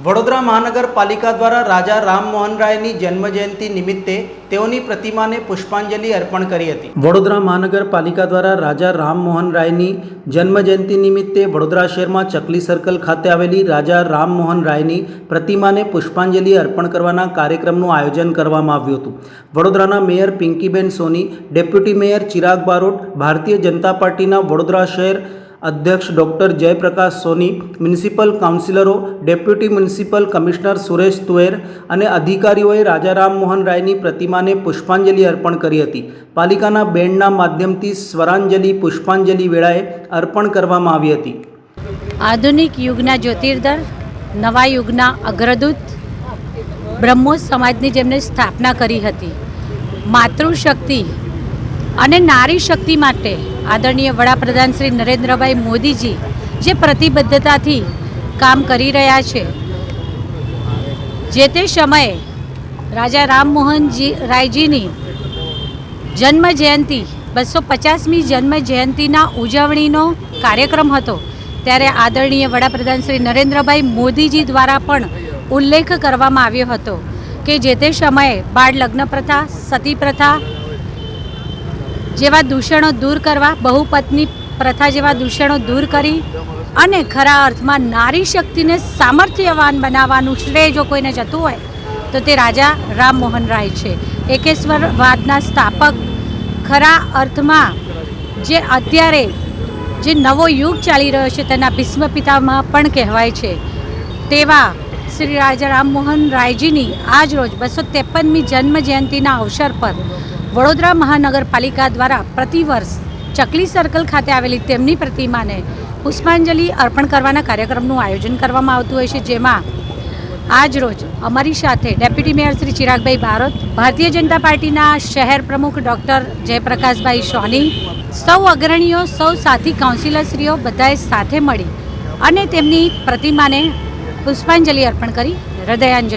વડોદરા મહાનગરપાલિકા દ્વારા રાજા રામમોહન રાયની જન્મજયંતિ નિમિત્તે તેઓની પ્રતિમાને પુષ્પાંજલિ અર્પણ કરી હતી। વડોદરા મહાનગરપાલિકા દ્વારા રાજા રામમોહન રાયની જન્મજયંતિ નિમિત્તે વડોદરા શહેરમાં ચકલી સર્કલ ખાતે આવેલી રાજા રામમોહન રાયની પ્રતિમાને પુષ્પાંજલિ અર્પણ કરવાના કાર્યક્રમનું આયોજન કરવામાં આવ્યું હતું। વડોદરાના mayor Pinkiben Soni, deputy mayor Chirag Barot, Bharatiya Janata પાર્ટીના વડોદરા શહેર अध्यक्ष डॉक्टर जयप्रकाश सोनी, म्युनिसिपल काउंसिलरो, डेप्यूटी म्युनिसिपल कमिश्नर सुरेश तुएर અને અધિકારીઓએ રાજા રામમોહન રાયની પ્રતિમાને પુષ્પાંજલિ અર્પણ કરી હતી। પાલિકાના બેન્ડના માધ્યમથી સ્વરાંજલિ પુષ્પાંજલિ વેળાએ અર્પણ કરવામાં આવી હતી। આધુનિક યુગના જ્યોતિર્ધર, નવા યુગના અગ્રદૂત, બ્રહ્મોસ સમાજની જેમને સ્થાપના કરી હતી। માતૃશક્તિ અને નારી શક્તિ માટે આદરણીય વડાપ્રધાન શ્રી નરેન્દ્રભાઈ મોદીજી જે પ્રતિબદ્ધતાથી કામ કરી રહ્યા છે, જે તે સમયે રાજા રામમોહનજી રાયજીની જન્મ જયંતિ 250મી જન્મ જયંતિના ઉજવણીનો કાર્યક્રમ હતો, ત્યારે આદરણીય વડાપ્રધાન શ્રી નરેન્દ્રભાઈ મોદીજી દ્વારા પણ ઉલ્લેખ કરવામાં આવ્યો હતો કે જે તે સમયે બાળ લગ્ન પ્રથા, સતી પ્રથા જેવા દૂષણો દૂર કરવા, બહુપત્ની પ્રથા જેવા દૂષણો દૂર કરી અને ખરા અર્થમાં નારી શક્તિને સામર્થ્યવાન બનાવવાનું શ્રેય જો કોઈને જતું હોય તો તે રાજા રામમોહન રાય છે। એકેશ્વરવાદના સ્થાપક, ખરા અર્થમાં જે અત્યારે જે નવો યુગ ચાલી રહ્યો છે તેના ભીષ્મ પિતામહ પણ કહેવાય છે, તેવા શ્રી રાજા રામમોહન રાયજીની આજ રોજ 253મી જન્મ જયંતિના અવસર પર વડોદરા મહાનગરપાલિકા દ્વારા પ્રતિવર્ષ ચકલી સર્કલ ખાતે આવેલી તેમની પ્રતિમાને પુષ્પાંજલિ અર્પણ કરવાના કાર્યક્રમનું આયોજન કરવામાં આવતું હોય છે, જેમાં આજ રોજ અમારી સાથે ડેપ્યુટી મેયર શ્રી ચિરાગભાઈ બારોટ, ભારતીય જનતા પાર્ટીના શહેર પ્રમુખ ડૉક્ટર જયપ્રકાશભાઈ સોની, સૌ અગ્રણીઓ, સૌ સાથી કાઉન્સિલરશ્રીઓ બધાએ સાથે મળી અને તેમની પ્રતિમાને પુષ્પાંજલિ અર્પણ કરી હૃદયાંજલિ